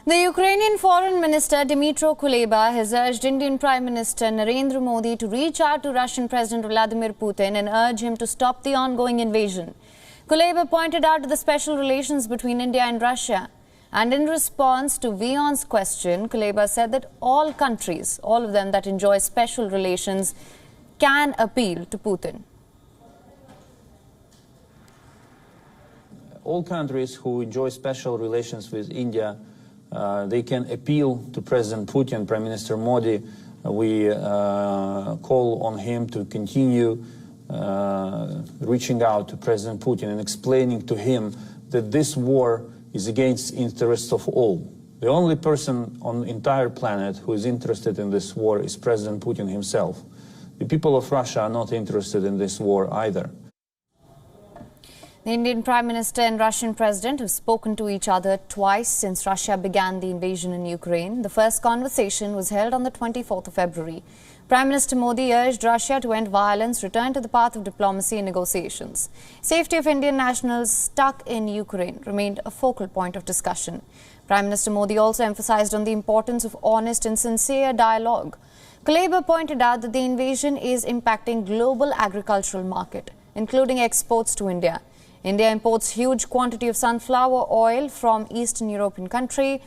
The Ukrainian Foreign Minister Dmytro Kuleba has urged Indian Prime Minister Narendra Modi to reach out to Russian President Vladimir Putin and urge him to stop the ongoing invasion. Kuleba pointed out the special relations between India and Russia. And in response to WION's question, Kuleba said that all countries, all of them that enjoy special relations, can appeal to Putin. All countries who enjoy special relations with India, they can appeal to President Putin, Prime Minister Modi. We call on him to continue reaching out to President Putin and explaining to him that this war is against the interests of all. The only person on the entire planet who is interested in this war is President Putin himself. The people of Russia are not interested in this war either. The Indian Prime Minister and Russian President have spoken to each other twice since Russia began the invasion in Ukraine. The first conversation was held on the 24th of February. Prime Minister Modi urged Russia to end violence, return to the path of diplomacy and negotiations. Safety of Indian nationals stuck in Ukraine remained a focal point of discussion. Prime Minister Modi also emphasized on the importance of honest and sincere dialogue. Kuleba pointed out that the invasion is impacting global agricultural market, including exports to India. India imports huge quantity of sunflower oil from Eastern European country.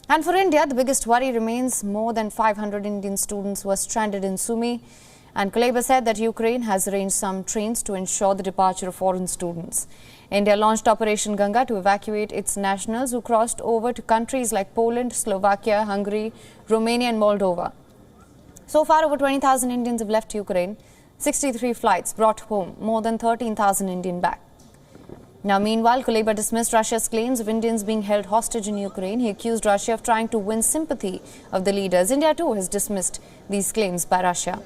And for India, the biggest worry remains more than 500 Indian students were stranded in Sumy. And Kuleba said that Ukraine has arranged some trains to ensure the departure of foreign students. India launched Operation Ganga to evacuate its nationals who crossed over to countries like Poland, Slovakia, Hungary, Romania and Moldova. So far, over 20,000 Indians have left Ukraine. 63 flights brought home more than 13,000 Indian back. Now, meanwhile, Kuleba dismissed Russia's claims of Indians being held hostage in Ukraine. He accused Russia of trying to win sympathy of the leaders. India, too, has dismissed these claims by Russia.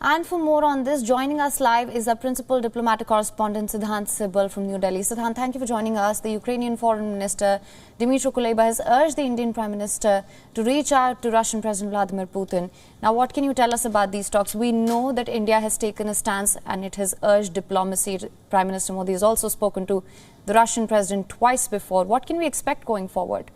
And for more on this, joining us live is our principal diplomatic correspondent Siddhant Sibal from New Delhi. Siddhant, thank you for joining us. The Ukrainian Foreign Minister Dmytro Kuleba has urged the Indian Prime Minister to reach out to Russian President Vladimir Putin. Now, what can you tell us about these talks? We know that India has taken a stance and it has urged diplomacy. Prime Minister Modi has also spoken to the Russian President twice before. What can we expect going forward?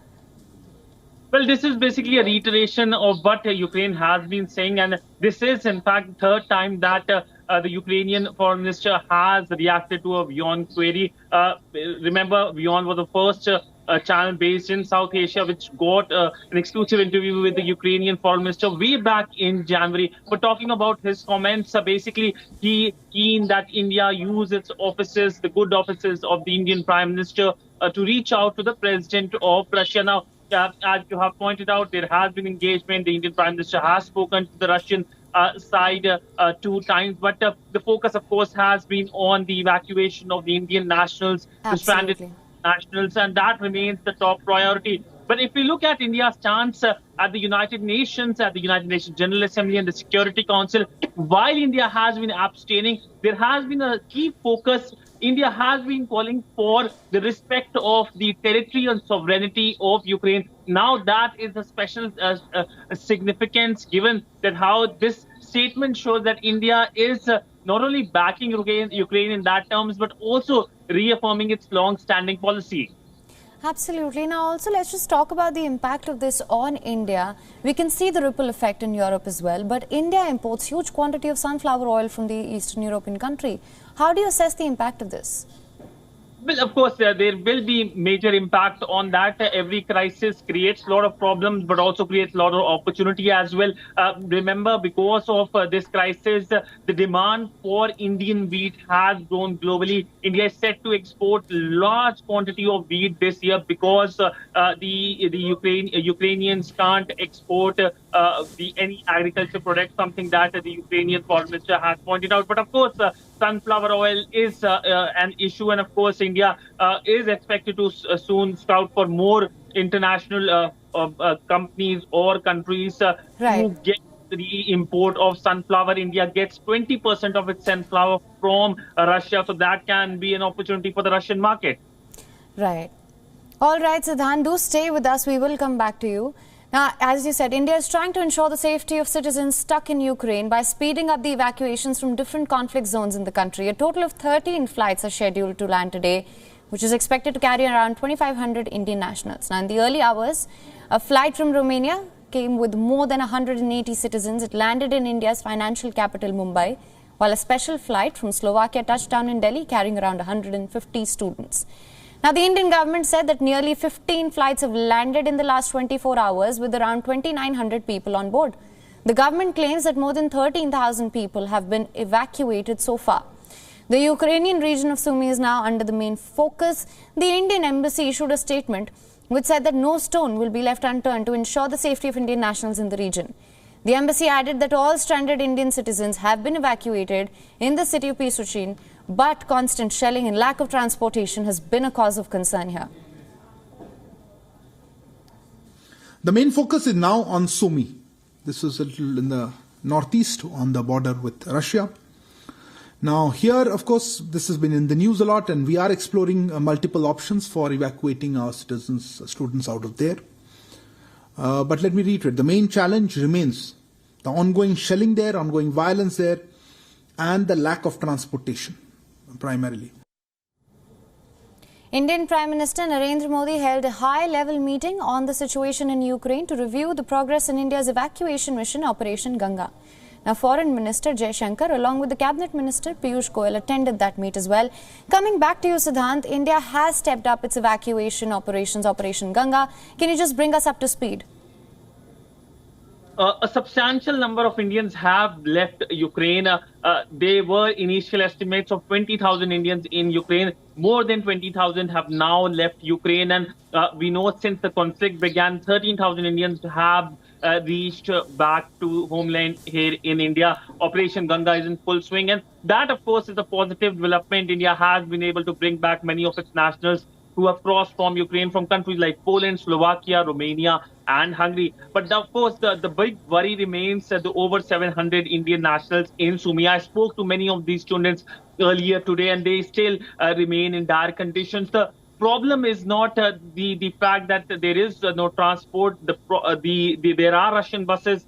Well, this is basically a reiteration of what Ukraine has been saying, and this is, in fact, the third time that the Ukrainian foreign minister has reacted to a WION query. Remember, WION was the first channel based in South Asia which got an exclusive interview with the Ukrainian foreign minister way back in January. But talking about his comments, basically, he keen that India use its offices, the good offices of the Indian Prime Minister, to reach out to the president of Russia. Now, as you have pointed out, there has been engagement. The Indian Prime Minister has spoken to the Russian side 2 times. But the focus, of course, has been on the evacuation of the Indian nationals, the stranded nationals, and that remains the top priority. But if we look at India's stance at the United Nations General Assembly and the Security Council, while India has been abstaining, there has been a key focus. India has been calling for the respect of the territory and sovereignty of Ukraine. Now that is a special significance, given that how this statement shows that India is not only backing Ukraine in that terms, but also reaffirming its long-standing policy. Absolutely. Now, also, let's just talk about the impact of this on India. We can see the ripple effect in Europe as well, but India imports huge quantity of sunflower oil from the Eastern European country. How do you assess the impact of this? Well, of course, there will be major impact on that. Every crisis creates a lot of problems, but also creates a lot of opportunity as well. Remember, because of this crisis, the demand for Indian wheat has grown globally. India is set to export large quantity of wheat this year because the Ukrainians can't export any agriculture product, something that the Ukrainian foreign minister has pointed out. But of course, sunflower oil is an issue, and of course, India is expected to soon scout for more international companies or countries who get the import of sunflower. India gets 20% of its sunflower from Russia, so that can be an opportunity for the Russian market. Right. All right, Siddhant, do stay with us. We will come back to you. Now, as you said, India is trying to ensure the safety of citizens stuck in Ukraine by speeding up the evacuations from different conflict zones in the country. A total of 13 flights are scheduled to land today, which is expected to carry around 2,500 Indian nationals. Now, in the early hours, a flight from Romania came with more than 180 citizens. It landed in India's financial capital, Mumbai, while a special flight from Slovakia touched down in Delhi carrying around 150 students. Now, the Indian government said that nearly 15 flights have landed in the last 24 hours with around 2,900 people on board. The government claims that more than 13,000 people have been evacuated so far. The Ukrainian region of Sumy is now under the main focus. The Indian embassy issued a statement which said that no stone will be left unturned to ensure the safety of Indian nationals in the region. The embassy added that all stranded Indian citizens have been evacuated in the city of Piasuchin, but constant shelling and lack of transportation has been a cause of concern here. The main focus is now on Sumy. This is a little in the northeast on the border with Russia. Now here, of course, this has been in the news a lot, and we are exploring multiple options for evacuating our citizens, students out of there. But let me reiterate, the main challenge remains the ongoing shelling there, ongoing violence there, and the lack of transportation, primarily. Indian Prime Minister Narendra Modi held a high-level meeting on the situation in Ukraine to review the progress in India's evacuation mission, Operation Ganga. Now, Foreign Minister Jaishankar, along with the Cabinet Minister Piyush Goyal, attended that meet as well. Coming back to you, Siddhant, India has stepped up its evacuation operations, Operation Ganga. Can you just bring us up to speed? A substantial number of Indians have left Ukraine. There were initial estimates of 20,000 Indians in Ukraine. More than 20,000 have now left Ukraine. And we know since the conflict began, 13,000 Indians have reached back to homeland here in India. Operation Ganga is in full swing. And that, of course, is a positive development. India has been able to bring back many of its nationals who have crossed from Ukraine from countries like Poland, Slovakia, Romania, and Hungary. But of course, the big worry remains the over 700 Indian nationals in Sumy. I spoke to many of these students earlier today, and they still remain in dire conditions. The problem is not the fact that there is no transport. There are Russian buses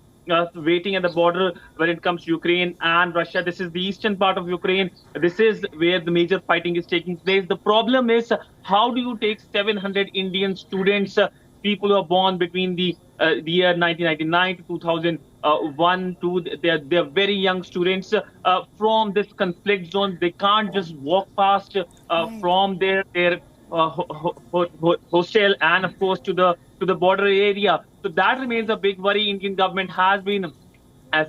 waiting at the border when it comes to Ukraine and Russia. This is the eastern part of Ukraine. This is where the major fighting is taking place. The problem is, how do you take 700 Indian students, people who are born between the year 1999 to 2001, they're very young students from this conflict zone. They can't just walk past from their hostel and, of course, to the border area. So that remains a big worry. Indian government has been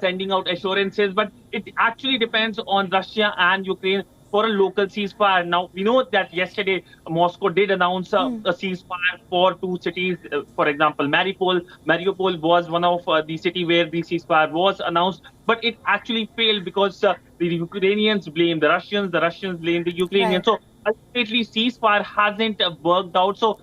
sending out assurances, but it actually depends on Russia and Ukraine for a local ceasefire. Now, we know that yesterday Moscow did announce a ceasefire for two cities. For example, Mariupol was one of the city where the ceasefire was announced, but it actually failed because the Ukrainians blame the Russians blame the Ukrainians. Right. So ultimately, ceasefire hasn't worked out. So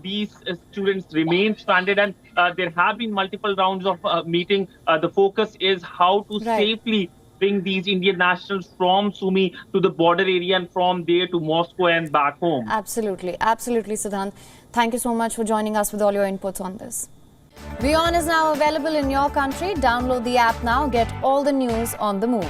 these students remain stranded, and there have been multiple rounds of meeting. The focus is how to safely bring these Indian nationals from Sumy to the border area and from there to Moscow and back home. Absolutely. Absolutely, Siddhant. Thank you so much for joining us with all your inputs on this. WION is now available in your country. Download the app now. Get all the news on the move.